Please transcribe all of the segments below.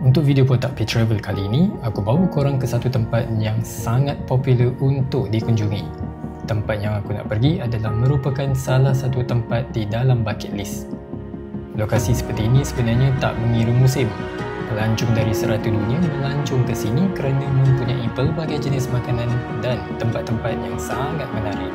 Untuk video Botak Pay Travel kali ini, aku bawa korang ke satu tempat yang sangat popular untuk dikunjungi. Tempat yang aku nak pergi adalah merupakan salah satu tempat di dalam bucket list. Lokasi seperti ini sebenarnya tak mengira musim. Pelancong dari serata dunia melancong ke sini kerana mempunyai pelbagai jenis makanan dan tempat-tempat yang sangat menarik.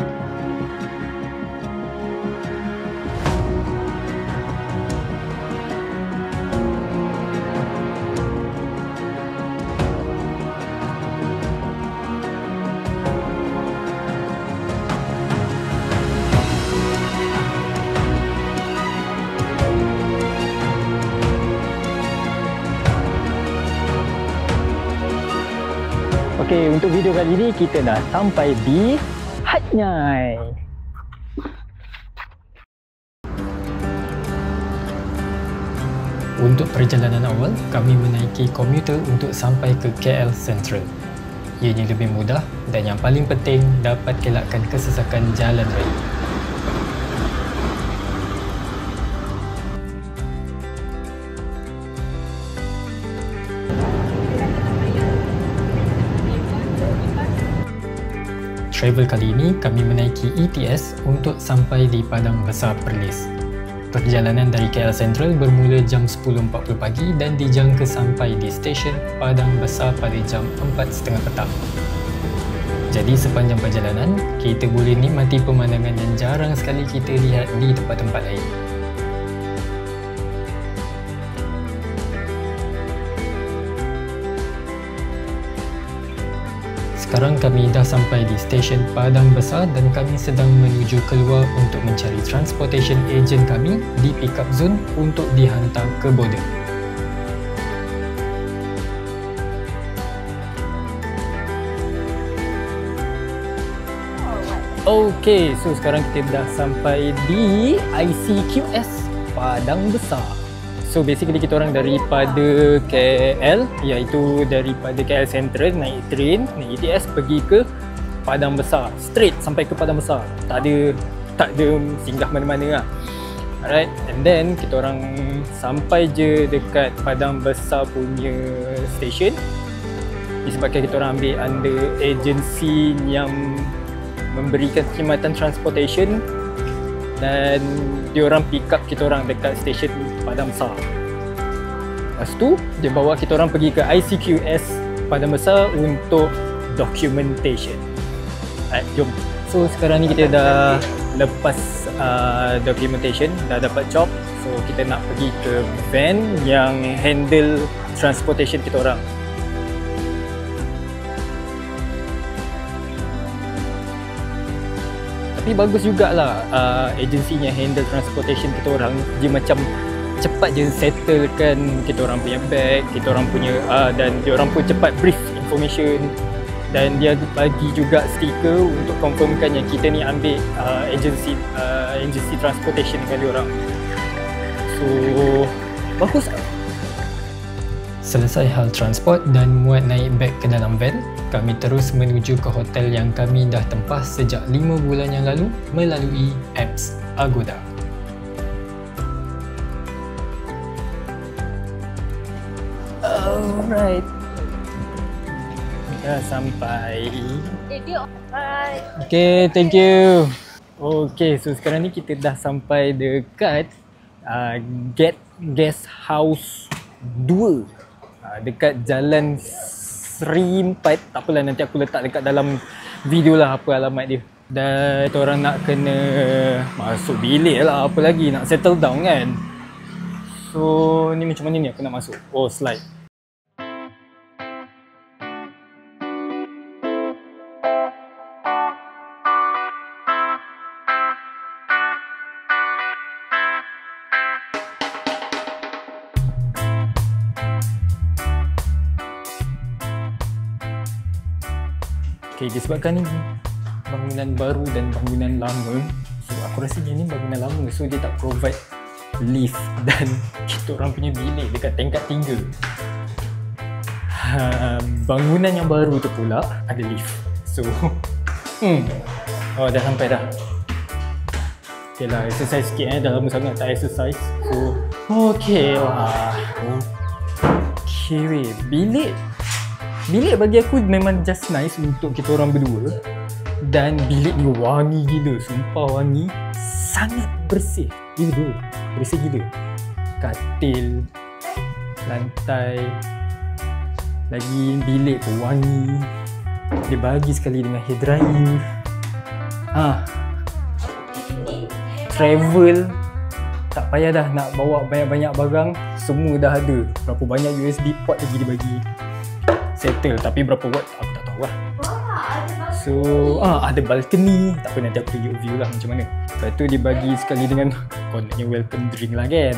Okey, untuk video kali ini kita dah sampai di Hat Nyai. Untuk perjalanan awal, kami menaiki komuter untuk sampai ke KL Sentral. Ianya lebih mudah dan yang paling penting dapat elakkan kesesakan jalan raya. Travel kali ini kami menaiki ETS untuk sampai di Padang Besar Perlis. Perjalanan dari KL Sentral bermula jam 10.40 pagi dan dijangka sampai di stesen Padang Besar pada jam 4.30 petang. Jadi sepanjang perjalanan, kita boleh nikmati pemandangan yang jarang sekali kita lihat di tempat-tempat lain. Sekarang kami dah sampai di stesen Padang Besar dan kami sedang menuju keluar untuk mencari transportation agent kami di pickup zone untuk dihantar ke border. Okey, so sekarang kita dah sampai di ICQS Padang Besar. So basically kita orang daripada KL, iaitu daripada KL Sentral naik train, naik ETS pergi ke Padang Besar, straight sampai ke Padang Besar. Tak ada singgah mana-mana lah. Alright, and then kita orang sampai je dekat Padang Besar punya station. Disebabkan kita orang ambil under agensi yang memberikan khidmatan transportation, dan diorang pick up kita orang dekat stesen Padang Besar. Lepas tu, dia bawa kita orang pergi ke ICQS Padang Besar untuk documentation. Jom. So sekarang ni kita dah lepas documentation, dah dapat job. So kita nak pergi ke van yang handle transportation kita orang. Tapi bagus jugalah agensinya handle transportation kita orang. Dia macam cepat je settlekan kita orang punya bag, kita orang punya dan dia orang pun cepat brief information, dan dia bagi juga stiker untuk confirmkan yang kita ni ambil agensi transportation dengan dia orang. So bagus. Selesai hal transport dan muat naik beg ke dalam van, kami terus menuju ke hotel yang kami dah tempah sejak 5 bulan yang lalu melalui apps Agoda. Alright. Dah sampai. Okay, thank you. Okay, so sekarang ni kita dah sampai dekat Guest House 2. Dekat Jalan Seri 4. Tak apalah, nanti aku letak dekat dalam video lah apa alamat dia. Dan kita orang nak kena masuk bilik lah, apa lagi, nak settle down kan. So ni macam mana ni aku nak masuk? Oh, slide. Okay, disebabkan ni bangunan baru dan bangunan lama, so aku rasa ni bangunan lama, so dia tak provide lift dan kita orang punya bilik dekat tingkat 3. Bangunan yang baru tu pula ada lift. So oh, dah sampai dah. Okay lah, exercise sikit dah lama sangat tak exercise. So okay lah. Okay weh, bilik bagi aku memang just nice untuk kita orang berdua. Dan bilik ni wangi gila, sumpah wangi. Sangat bersih gila, bersih gila. Katil, lantai, lagi bilik pun wangi. Dia bagi sekali dengan hair dryer. Travel, tak payah dah nak bawa banyak-banyak barang, semua dah ada. Berapa banyak USB port lagi dia bagi. Settle, tapi berapa watt aku tak tahu lah. So, ada balcony. Tak apa, nanti aku tunjuk view lah macam mana. Lepas tu dia bagi sekali dengan kononnya welcome drink lah kan.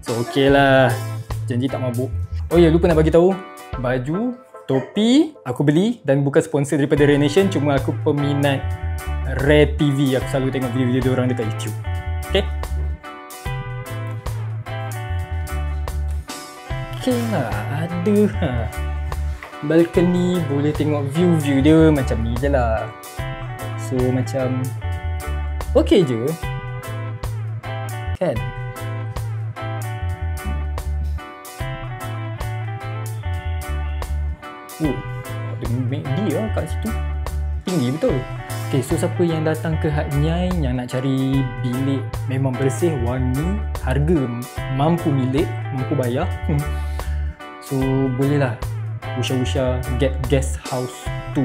So okey lah, janji tak mabuk. Oh ya, lupa nak bagi tahu, baju, topi aku beli dan bukan sponsor daripada Ray Nation, cuma aku peminat Ray TV. Aku selalu tengok video-video diorang dekat YouTube. Okay? Okay lah, ada balcony, boleh tengok view dia macam ni je lah. So macam okay je kan. Ada McD lah kat situ, tinggi betul. Okay, so siapa yang datang ke Hat Nyai yang nak cari bilik memang bersih, wangi, harga mampu milik, mampu bayar, so bolehlah Usha Get Guest House 2,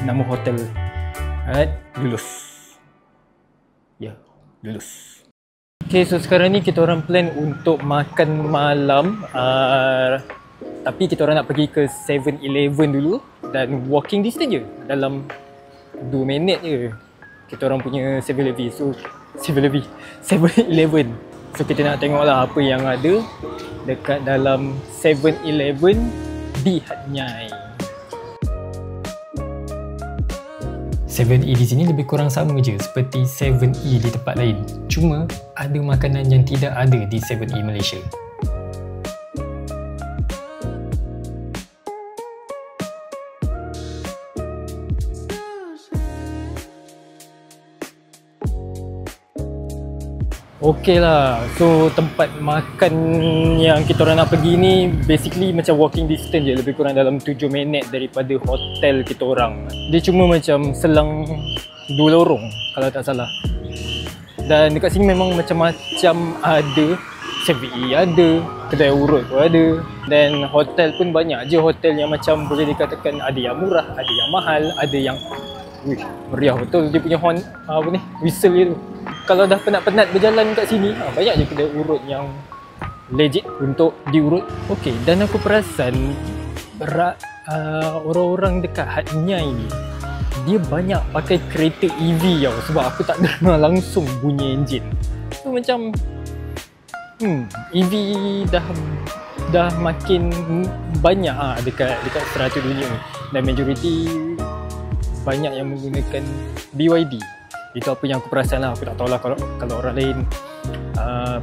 nama hotel. Alright, lulus. Ya, lulus. Okay, so sekarang ni kita orang plan untuk makan malam. Tapi kita orang nak pergi ke 7-Eleven dulu dan walking distance je, dalam 2 minit je kita orang punya 7-Eleven. So 7-Eleven. So kita nak tengok lah apa yang ada dekat dalam 7-Eleven di Hat Nyai. 7E di sini lebih kurang sama je seperti 7E di tempat lain. Cuma ada makanan yang tidak ada di 7E Malaysia. Okey lah, so tempat makan yang kita orang nak pergi ni basically macam walking distance je, lebih kurang dalam 7 minit daripada hotel kita orang. Dia cuma macam selang 2 lorong kalau tak salah. Dan dekat sini memang macam-macam ada, 7E ada, kedai urut pun ada. Dan hotel pun banyak je, hotel yang macam boleh dikatakan ada yang murah, ada yang mahal, ada yang meriah betul dia punya horn, whistle dia tu. Kalau dah penat-penat berjalan kat sini, banyak je kedai urut yang legit untuk diurut. Okey, dan aku perasan orang-orang dekat Hat Nyai ni, dia banyak pakai kereta EV tau, sebab aku tak dengar langsung bunyi enjin. So macam EV dah makin banyak dekat strata dunia ni, dan majoriti banyak yang menggunakan BYD. Itu apa yang aku perasan lah. Aku tak tahulah kalau orang lain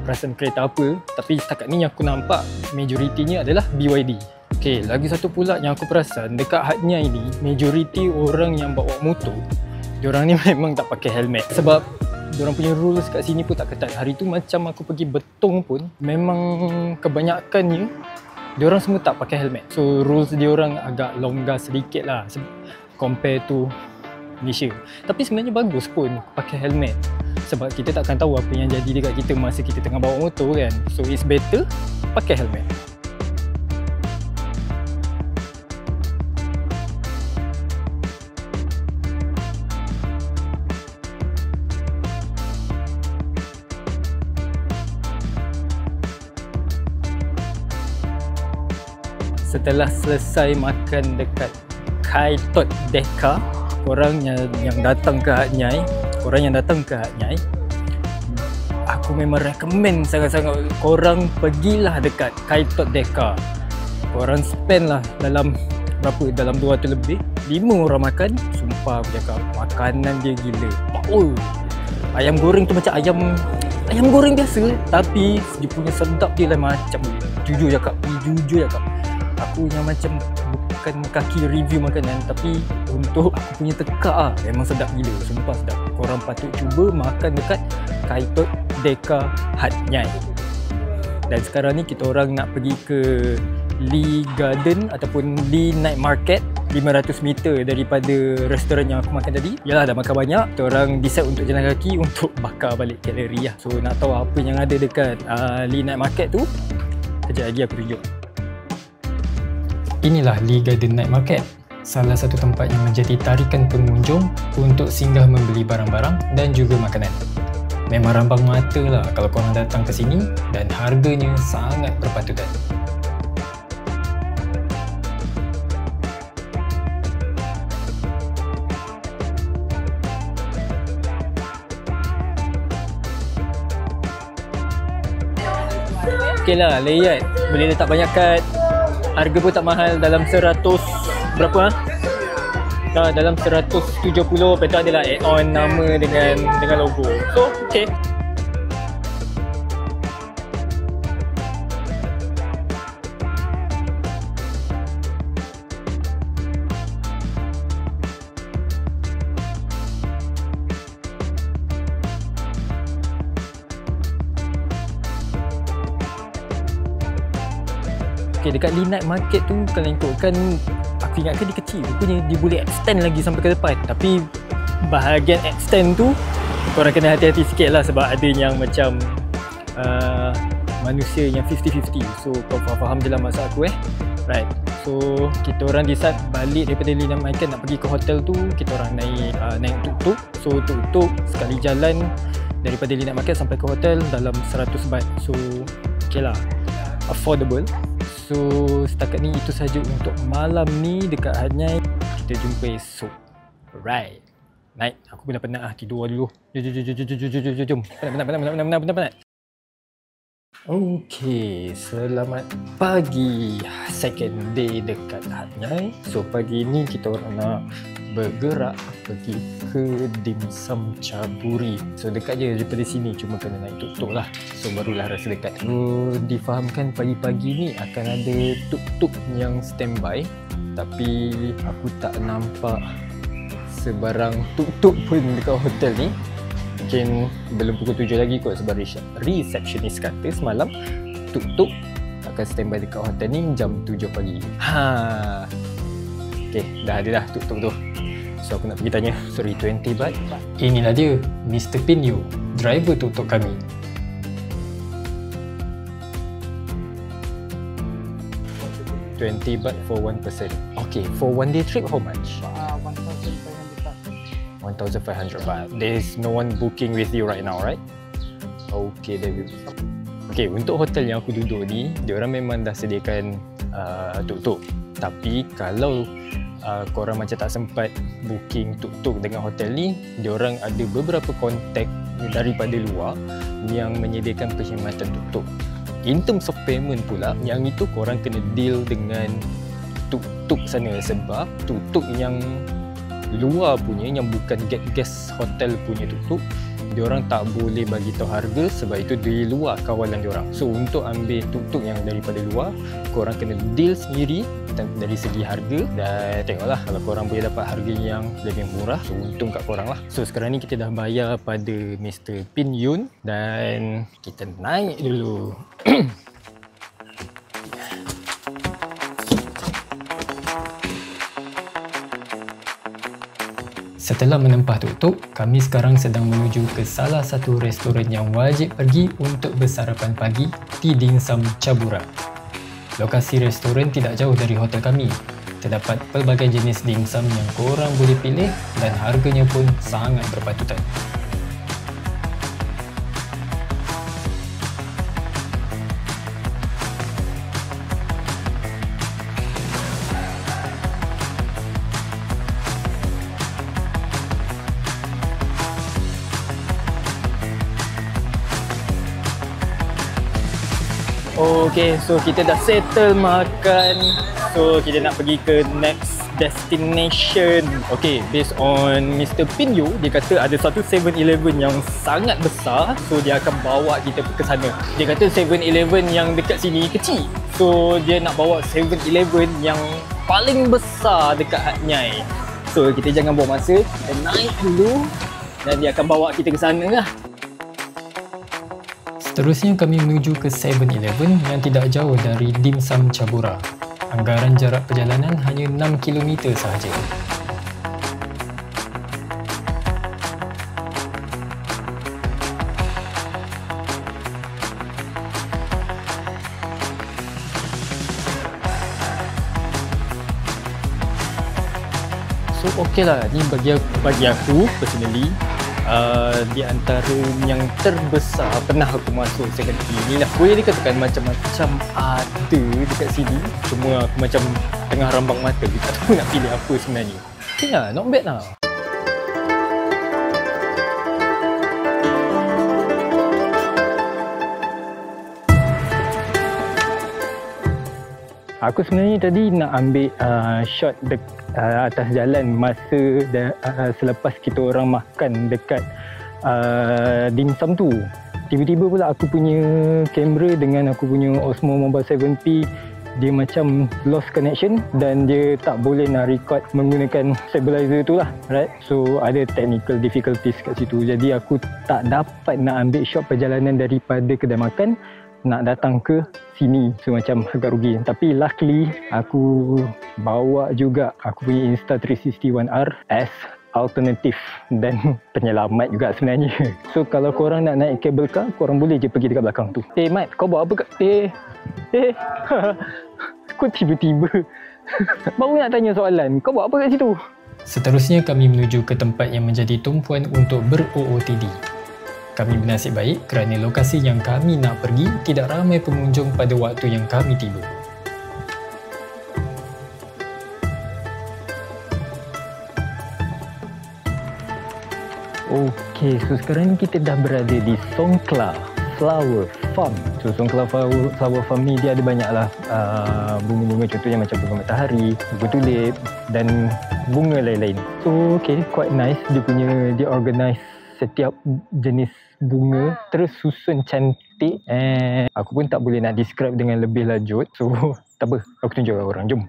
perasan kereta apa, tapi setakat ni yang aku nampak majoritinya adalah BYD. Okay, lagi satu pula yang aku perasan dekat Hat Nyai ni, majoriti orang yang bawa motor, diorang ni memang tak pakai helmet. Sebab diorang punya rules kat sini pun tak ketat. Hari tu macam aku pergi Betong pun, memang kebanyakannya diorang semua tak pakai helmet. So rules diorang agak longgar sedikit lah compare to Malaysia. Tapi sebenarnya bagus pun pakai helmet, sebab kita takkan tahu apa yang jadi dekat kita masa kita tengah bawa motor kan. So it's better pakai helmet. Setelah selesai makan dekat Kai Tot Deka, korang yang datang ke Hat Nyai, aku memang recommend sangat-sangat korang pergilah dekat Kai Tot Deka. Korang spend lah dalam 200 lebih, 5 orang makan. Sumpah aku cakap, makanan dia gila. Ayam goreng tu macam ayam goreng biasa, tapi dia punya sedap dia lain macam. Jujur cakap, aku yang macam bukan kaki review makanan, tapi untuk aku punya tekak memang sedap gila, sumpah sedap. Korang patut cuba makan dekat Kai Tot Deka Hat Nyai. Dan sekarang ni kita orang nak pergi ke Lee Garden ataupun Lee Night Market, 500 meter daripada restoran yang aku makan tadi. Yalah, dah makan banyak, kita orang decide untuk jalan kaki untuk bakar balik kalori lah. So nak tahu apa yang ada dekat Lee Night Market tu, kejap lagi aku tunjuk. Inilah Lee Garden Night Market, salah satu tempat yang menjadi tarikan pengunjung untuk singgah membeli barang-barang dan juga makanan. Memang rambang mata lah kalau korang datang ke sini dan harganya sangat berpatutan. Okey lah, layout boleh letak banyak kad. Harga pun tak mahal, dalam 100 berapa dalam 170. Lepas tu adalah add-on nama dengan logo. So okey. Okay, dekat Lee Night Market tu kalau ikutkan, aku ingatkan dia kecil, rupanya dia boleh extend lagi sampai ke depan. Tapi bahagian extend tu korang kena hati-hati sikit lah, sebab ada yang macam manusia yang 50-50. So kau faham je lah maksud aku right. So kita orang decide balik daripada Lee Night Market nak pergi ke hotel tu, kita orang naik tuk-tuk. So tuk-tuk sekali jalan daripada Lee Night Market sampai ke hotel dalam 100 baht. So okay lah, affordable. So setakat ni itu saja untuk malam ni dekat Hat Nyai. Kita jumpa esok. Alright. Naik, aku pun dah penat tidur dulu. Jom. Penat. Okay, selamat pagi. Second day dekat Hat Nyai. So pagi ni kita orang nak bergerak pergi ke Dim Sum Caburi. So dekat je daripada sini, cuma kena naik tuk-tuk lah. So barulah rasa dekat. So difahamkan pagi-pagi ni akan ada tuk-tuk yang standby, tapi aku tak nampak sebarang tuk-tuk pun dekat hotel ni. Mungkin belum pukul 7 lagi kot, sebab receptionist kata semalam tuk-tuk akan standby dekat hotel ni jam 7 pagi. Okay, dah ada dah tuk-tuk tu. So aku nak pergi tanya. Sorry, 20 baht. Inilah dia, Mr. Pinyo, driver tuk-tuk kami. $20 for one person. Okay, for one day trip how much? 1,500 baht. There's no one booking with you right now, right? Okay, there we go. Okay, untuk hotel yang aku duduk ni, diorang memang dah sediakan tuk-tuk. Tapi kalau korang macam tak sempat booking tuk-tuk dengan hotel ni, diorang ada beberapa kontak daripada luar yang menyediakan perkhidmatan tuk-tuk. In terms of payment pula, yang itu korang kena deal dengan tuk-tuk sana, sebab tuk-tuk yang luar punya, yang bukan guest hotel punya tuk-tuk, diorang tak boleh bagi tahu harga sebab itu di luar kawalan diorang. So untuk ambil tuk-tuk yang daripada luar, korang kena deal sendiri dari segi harga, dan tengoklah kalau korang boleh dapat harga yang lebih murah, so untung kat korang lah. So sekarang ni kita dah bayar pada Mr. Pin Yun dan kita naik dulu. Setelah menempah tuk-tuk, kami sekarang sedang menuju ke salah satu restoran yang wajib pergi untuk bersarapan pagi di Dim Sum Cabura. Lokasi restoran tidak jauh dari hotel kami. Terdapat pelbagai jenis dim sum yang korang boleh pilih dan harganya pun sangat berpatutan. Okay, so kita dah settle makan. So kita nak pergi ke next destination. Okay, based on Mr. Pinyo, dia kata ada satu 7-Eleven yang sangat besar. So dia akan bawa kita ke sana. Dia kata 7-Eleven yang dekat sini kecil. So dia nak bawa 7-Eleven yang paling besar dekat Hat Nyai. So kita jangan buang masa, kita naik dulu dan dia akan bawa kita ke sana lah. Seterusnya kami menuju ke 7-Eleven yang tidak jauh dari Dim Sum Cabura. Anggaran jarak perjalanan hanya 6 km sahaja. So okey lah, ni bagi aku personally di antara yang terbesar pernah aku masuk second ni lah. Boleh dikatakan macam-macam ada dekat sini. Cuma aku macam tengah rambang mata, tak tahu nak pilih apa sebenarnya. Okay lah, not bad lah. Aku sebenarnya tadi nak ambil shot atas jalan masa selepas kita orang makan dekat dim sum tu. Tiba-tiba pula aku punya kamera dengan aku punya Osmo Mobile 7P dia macam lost connection dan dia tak boleh nak record menggunakan stabilizer tu lah, right? So ada technical difficulties kat situ. Jadi aku tak dapat nak ambil shot perjalanan daripada kedai makan nak datang ke sini, so macam agak rugi. Tapi luckily aku bawa juga aku punya Insta360 One R as alternatif dan penyelamat juga sebenarnya. So kalau korang nak naik cable car, korang boleh je pergi dekat belakang tu. Mat, kau bawa apa kat kau tiba-tiba baru nak tanya soalan, kau bawa apa kat situ? Seterusnya kami menuju ke tempat yang menjadi tumpuan untuk ber-OOTD. Kami bernasib baik kerana lokasi yang kami nak pergi tidak ramai pengunjung pada waktu yang kami tiba. Okey, so sekarang ni kita dah berada di Songkla Flower Farm. So Songkla Flower Farm ni dia ada banyaklah bunga-bunga, contohnya macam bunga matahari, bunga tulip dan bunga lain-lain. So okey, quite nice. Dia organize setiap jenis bunga tersusun cantik. Aku pun tak boleh nak describe dengan lebih lanjut. So tak apa, aku tunjuk kat orang. Jom.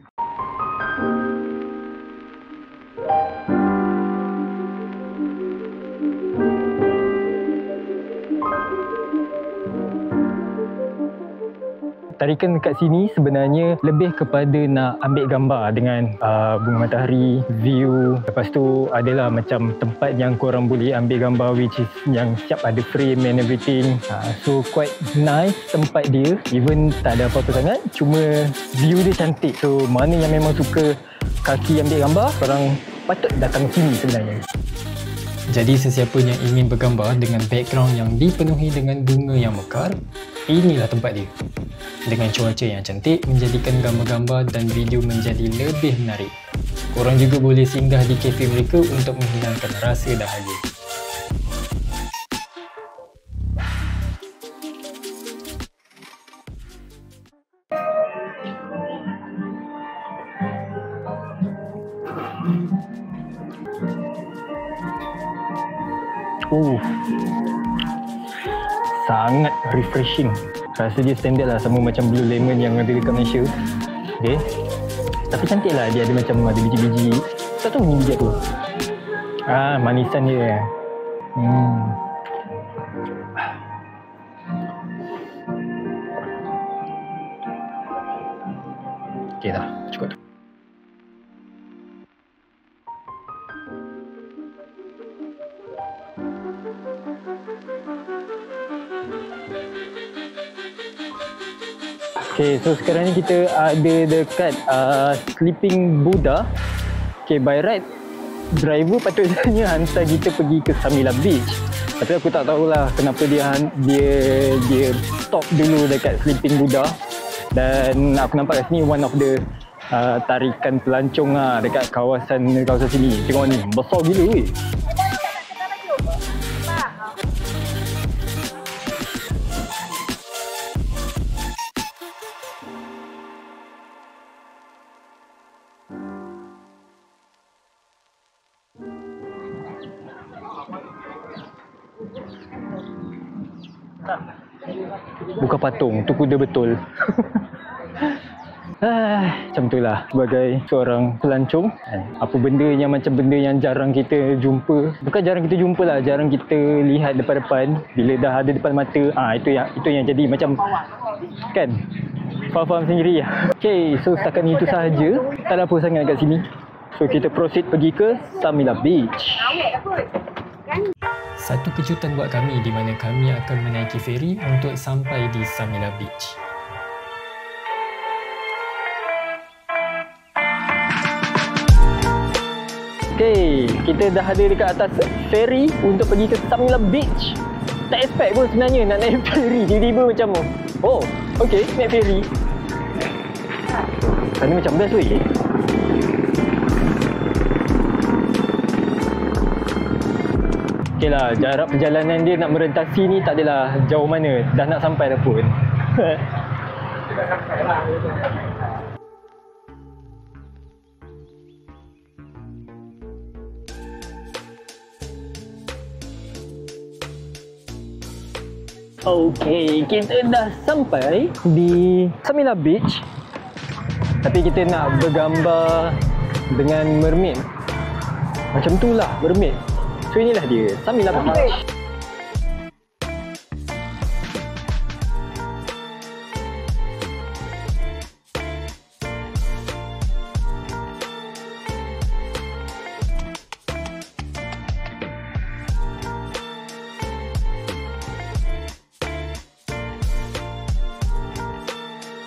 Tarikan dekat sini sebenarnya lebih kepada nak ambil gambar dengan bunga matahari, view. Lepas tu adalah macam tempat yang korang boleh ambil gambar which is yang siap ada frame and everything. So quite nice tempat dia. Even tak ada apa-apa sangat, cuma view dia cantik. So mana yang memang suka kaki ambil gambar, korang patut datang sini sebenarnya. Jadi sesiapa yang ingin bergambar dengan background yang dipenuhi dengan bunga yang mekar, inilah tempat dia. Dengan cuaca yang cantik menjadikan gambar-gambar dan video menjadi lebih menarik. Korang juga boleh singgah di kafe mereka untuk menghilangkan rasa dahaga. Sangat refreshing. Rasa dia standard lah, sama macam Blue Lemon yang ada dekat Malaysia. Okay, tapi cantik lah, dia ada macam ada biji-biji. Tak tahu ni biji apa. Manisan dia. Okay dah, cukup tu. Okay, so sekarang ni kita ada dekat Sleeping Buddha. Okay, by right driver patutnya hantar kita pergi ke Samila Beach. Tapi aku tak tahulah kenapa dia stop dulu dekat Sleeping Buddha. Dan aku nampak kat sini one of the tarikan pelancong dekat kawasan sini. Tengok ni, besar gila weh. Bukan patung, tu kuda betul. Macam tu lah sebagai seorang pelancong. Apa benda yang macam benda yang jarang kita jumpa. Bukan jarang kita jumpa lah, jarang kita lihat depan-depan. Bila dah ada depan mata, itu yang jadi macam, kan? Faham sendiri lah. Okay, so setakat ni itu sahaja. Tak ada apa sangat kat sini. So kita proceed pergi ke Samila Beach. Satu kejutan buat kami di mana kami akan menaiki feri untuk sampai di Samila Beach. Okay, kita dah ada dekat atas feri untuk pergi ke Samila Beach. Tak expect pun sebenarnya nak naik feri. Tiba-tiba macam, oh, okay, naik feri. Sana macam best weh. Okay lah, jarak perjalanan dia nak merentasi ni tak adalah jauh mana. Dah nak sampai dah pun. Okay, kita dah sampai di Samila Beach. Tapi kita nak bergambar dengan mermaid. Macam tu lah, mermaid. So inilah dia, Samila Beach.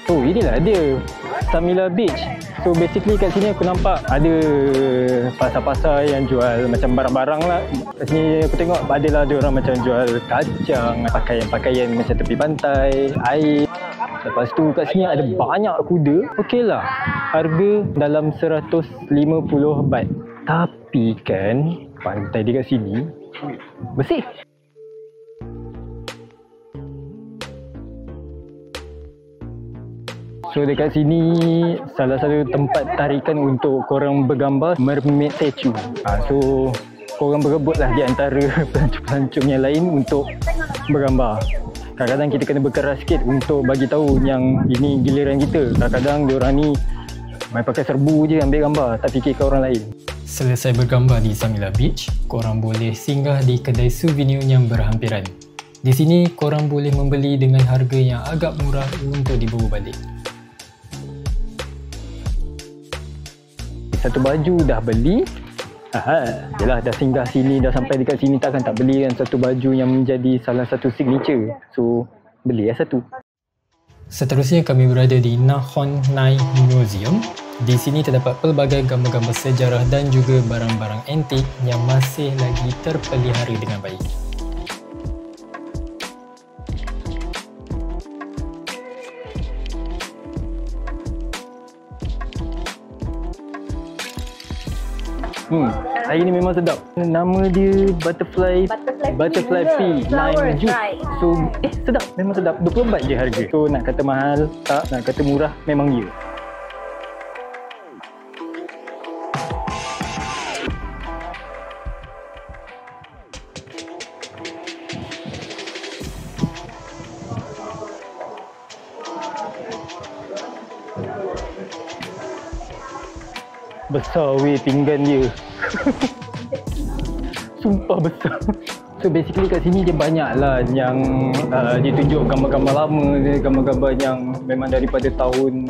So inilah dia, Samila Beach. So basically kat sini aku nampak ada pasar-pasar yang jual macam barang-barang lah. Kat sini aku tengok adalah ada orang macam jual kacang, pakaian-pakaian macam tepi pantai, air. Lepas tu kat sini ada banyak kuda. Okey lah, harga dalam 150 baht. Tapi kan pantai dekat sini bersih. So dekat sini salah satu tempat tarikan untuk korang bergambar mermaid statue. So korang berebutlah di antara pelancong-pelancong yang lain untuk bergambar. Kadang-kadang kita kena berkeras sikit untuk bagi tahu yang ini giliran kita. Kadang-kadang diorang ni main pakai serbu je ambil gambar, tak fikirkan orang lain. Selesai bergambar di Samila Beach, korang boleh singgah di kedai souvenir yang berhampiran. Di sini korang boleh membeli dengan harga yang agak murah untuk dibawa balik. Satu baju dah beli. Yelah, dah singgah sini, dah sampai dekat sini, takkan tak beli kan satu baju yang menjadi salah satu signature. So beli satu. Seterusnya kami berada di Nakhon Nai Museum. Di sini terdapat pelbagai gambar-gambar sejarah dan juga barang-barang antik yang masih lagi terpelihara dengan baik. Air ni memang sedap. Nama dia Butterfly Pea Lime Juice. So sedap, memang sedap. 20 baht je harga. So nak kata mahal tak, nak kata murah memang ya. Besar weh pinggan dia. Sumpah besar. So basically kat sini dia banyak lah yang dia tunjuk gambar-gambar lama, gambar-gambar yang memang daripada tahun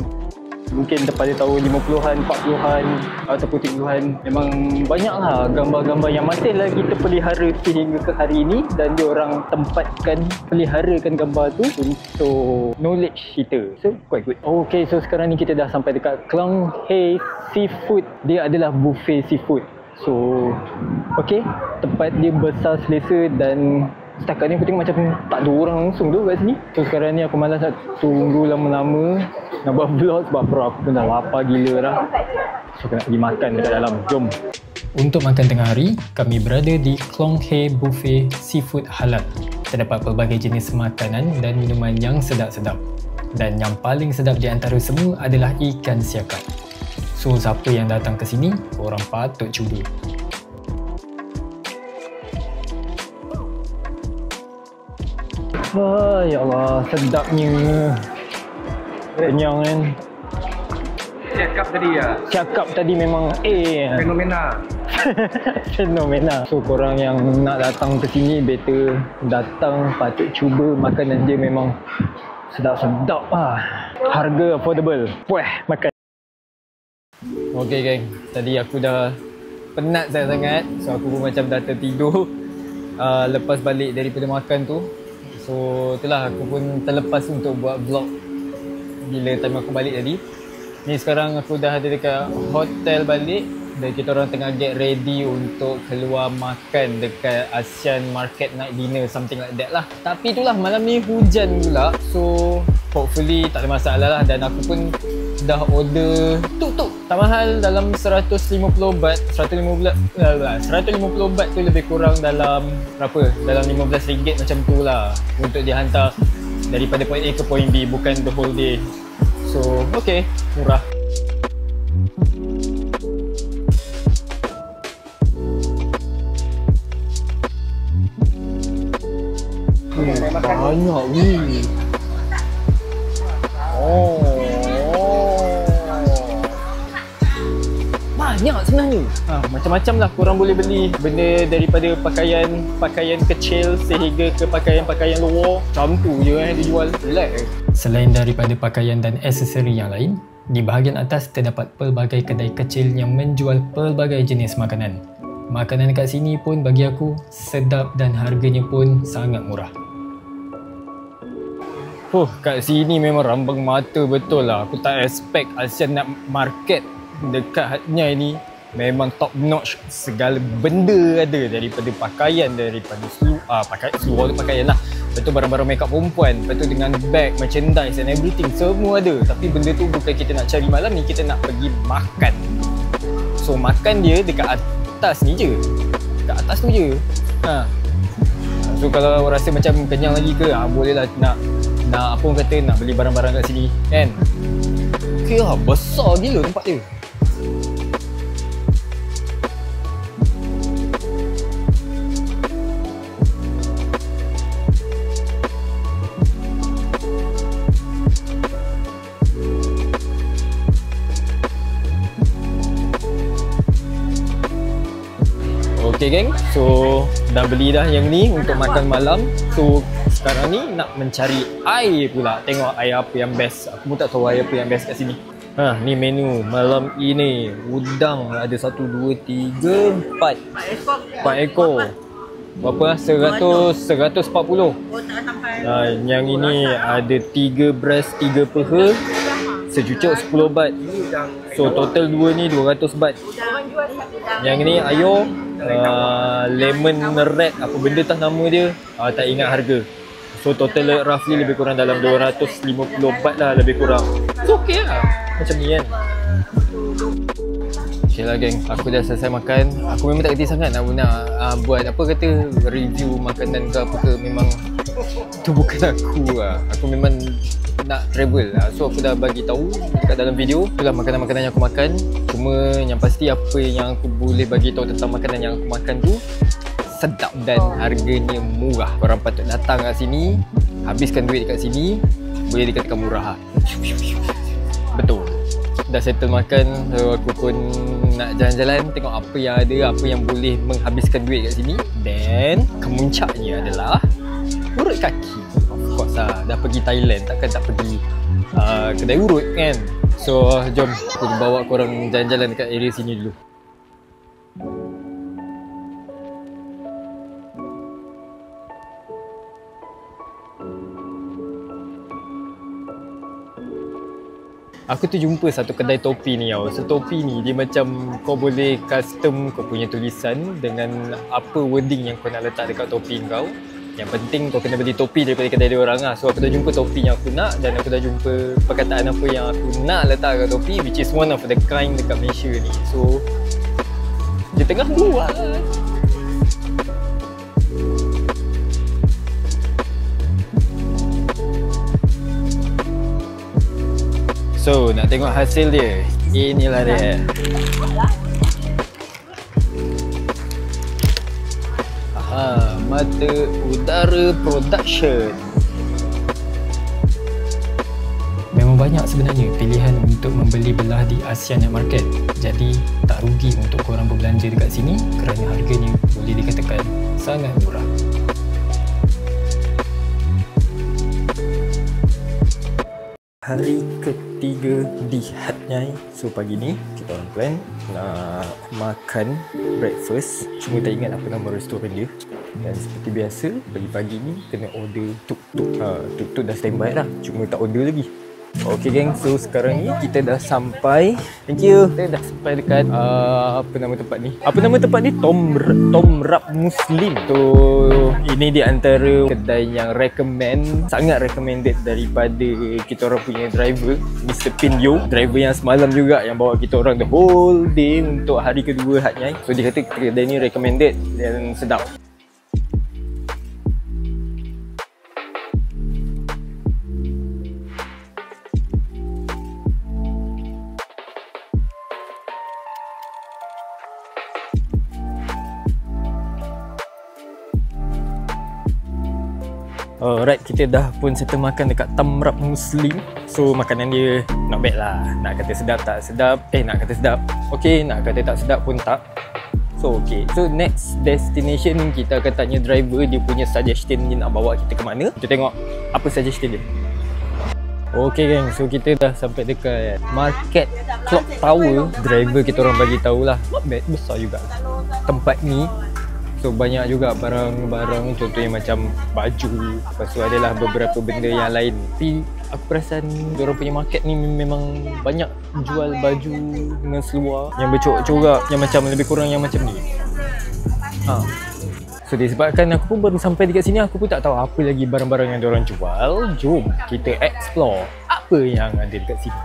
mungkin daripada tahun 50-an, 40-an ataupun 70-an. Memang banyak lah gambar-gambar yang masih lagi terpelihara sehingga ke hari ini, dan dia orang tempatkan, peliharakan gambar tu untuk knowledge kita. So quite good. Okay, so sekarang ni kita dah sampai dekat Klong Hei Seafood. Dia adalah buffet seafood. So okay, tempat dia besar, selesa, dan setakat ni aku tengok macam tak ada orang langsung tu kat sini. So sekarang ni aku malas nak tunggu lama-lama nak buat vlog sebab aku pun dah lapar gila dah. So kena pergi makan dekat dalam. Jom. Untuk makan tengah hari, kami berada di Klong Hei Buffet Seafood Halal. Terdapat pelbagai jenis makanan dan minuman yang sedap-sedap. Dan yang paling sedap di antara semua adalah ikan siakap. So siapa yang datang ke sini, korang patut cuba. Ya Allah, sedapnya. Kenyang kan. cakap tadi ya. Cakap tadi memang Fenomena. fenomena. So korang yang nak datang ke sini better datang, patut cuba makanan dia memang sedap-sedap lah. Harga affordable. Puas makan. Okay geng, tadi aku dah penat sangat. So aku pun macam dah tertidur lepas balik daripada makan tu. So itulah aku pun terlepas untuk buat vlog bila time aku balik tadi. Ni sekarang aku dah ada dekat hotel balik dan kita orang tengah get ready untuk keluar makan dekat Asian Market Night Dinner, something like that lah. Tapi itulah malam ni hujan pula, so hopefully tak ada masalah lah. Dan aku pun dah order tuk-tuk tak mahal, dalam 150 baht. 150 baht tu lebih kurang dalam berapa? Dalam RM15 macam tu lah untuk dihantar daripada point A ke point B, bukan the whole day. So okay, murah. Banyak weh. Banyak sebenarnya. Macam-macam lah korang boleh beli. Benda daripada pakaian kecil sehingga ke pakaian luar. Macam tu je dia jual. Selain daripada pakaian dan aksesori yang lain, di bahagian atas terdapat pelbagai kedai kecil yang menjual pelbagai jenis makanan. Makanan kat sini pun bagi aku sedap dan harganya pun sangat murah. Kat sini memang rambang mata betul lah. Aku tak expect Asian Night Market dekatnya ini memang top notch. Segala benda ada, daripada pakaian, daripada seluar tu pakaian lah. Lepas tu barang-barang makeup perempuan, lepas tu dengan bag, merchandise and everything, semua ada. Tapi benda tu bukan kita nak cari malam ni, kita nak pergi makan. So makan dia dekat atas ni je, dekat atas tu je. So kalau rasa macam kenyang lagi ke, boleh lah nak apa orang kata, nak beli barang-barang kat sini kan. Okay lah, besar gila tempat dia. Okay geng, so dah beli dah yang ni untuk makan malam. So sekarang ni nak mencari air pula, tengok air apa yang best. Aku pun tak tahu air apa yang best kat sini. Ni menu malam ini. Udang ada 1, 2, 3, 4 ekor. Berapa? 140. Yang ini ada 3 breast, 3 peha, secucuk 10 baht. So total 2 ni 200 baht. Yang ni ayo lemon red, apa benda tak nama dia, tak ingat harga. So total roughly lebih kurang dalam 250 baht lah lebih kurang. So okay lah macam ni kan. Okay lah geng, aku dah selesai makan. Aku memang tak kerti sangat nak buat apa kata review makanan ke apa ke. Memang tu bukan aku lah. Aku memang nak travel lah. So aku dah bagi tahu kat dalam video itulah makanan-makanan yang aku makan. Cuma yang pasti apa yang aku boleh bagi tahu tentang makanan yang aku makan tu sedap dan harganya murah. Korang patut datang kat sini, habiskan duit kat sini, boleh dikatakan murah lah. Betul. Dah settle makan, so aku pun nak jalan-jalan tengok apa yang ada, apa yang boleh menghabiskan duit kat sini. Dan kemuncaknya adalah urut kaki. Of course lah, dah pergi Thailand, takkan tak pergi kedai urut kan. So jom aku bawa korang jalan-jalan dekat area sini dulu. Aku tu jumpa satu kedai topi ni tau. So topi ni dia macam kau boleh custom kau punya tulisan dengan apa wording yang kau nak letak dekat topi kau. Yang penting kau kena beli topi daripada kedai dia orang lah. So aku dah jumpa topi yang aku nak dan aku dah jumpa perkataan apa yang aku nak letak dekat topi, which is one of the kind dekat Malaysia ni. So dia tengah buat. So nak tengok hasil dia. Inilah dia. Mata Udara Production. Memang banyak sebenarnya pilihan untuk membeli belah di Asianet Market. Jadi tak rugi untuk korang berbelanja dekat sini kerana harganya boleh dikatakan sangat murah. Hari ketiga di Hatnyai. So pagi ni kita orang plan nak makan breakfast. Cuma tak ingat apa nama restoran dia. Dan seperti biasa pagi-pagi ni kena order tuk-tuk. Tuk-tuk dah standby dah, cuma tak order lagi. Okay geng, so sekarang ni kita dah sampai. Thank you. Kita dah sampai dekat apa nama tempat ni? Apa nama tempat ni? Tom Rap Muslim. So ini di antara kedai yang sangat recommended daripada kita orang punya driver, Mr. Pinyo. Driver yang semalam juga yang bawa kita orang the whole day untuk hari kedua Hatnyai. So dia kata kedai ni recommended dan sedap. Alright, kita dah pun settle makan dekat Tom Rap Muslim. So makanan dia not bad lah. Nak kata sedap tak sedap, nak kata sedap okay, nak kata tak sedap pun tak. So okay, so next destination kita akan tanya driver dia punya suggestion dia nak bawa kita ke mana. Kita tengok apa suggestion dia. Okay geng, so kita dah sampai dekat Market Clock Tower. Driver kita orang bagi tahulah not bad, besar juga tempat ni. So banyak juga barang-barang, contohnya macam baju. Lepas tu adalah beberapa benda yang lain. Tapi aku perasan diorang punya market ni memang banyak jual baju dengan seluar yang bercorak-corak, yang macam lebih kurang yang macam ni. So disebabkan aku pun baru sampai dekat sini, aku pun tak tahu apa lagi barang-barang yang diorang jual. Jom kita explore apa yang ada dekat sini.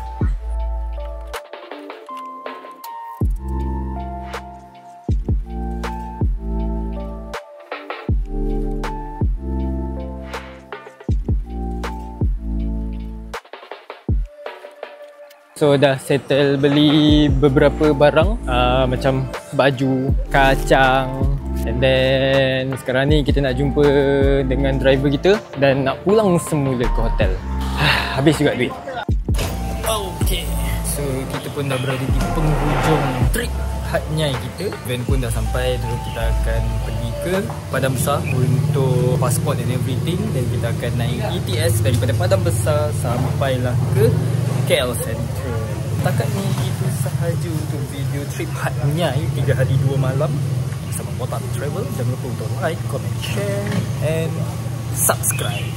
So dah settle beli beberapa barang, macam baju, kacang. And then sekarang ni kita nak jumpa dengan driver kita dan nak pulang semula ke hotel. Habis juga duit. Okay, so kita pun dah berada di penghujung trip Hatnyai kita. Van pun dah sampai. Terus kita akan pergi ke Padang Besar untuk pasport and everything. Dan kita akan naik ETS daripada Padang Besar sampailah ke KL Center. Setakat ni itu sahaja untuk video trip Hatnyai 3 hari 2 malam bersama Botak Travel. Jangan lupa untuk like, comment, share and subscribe.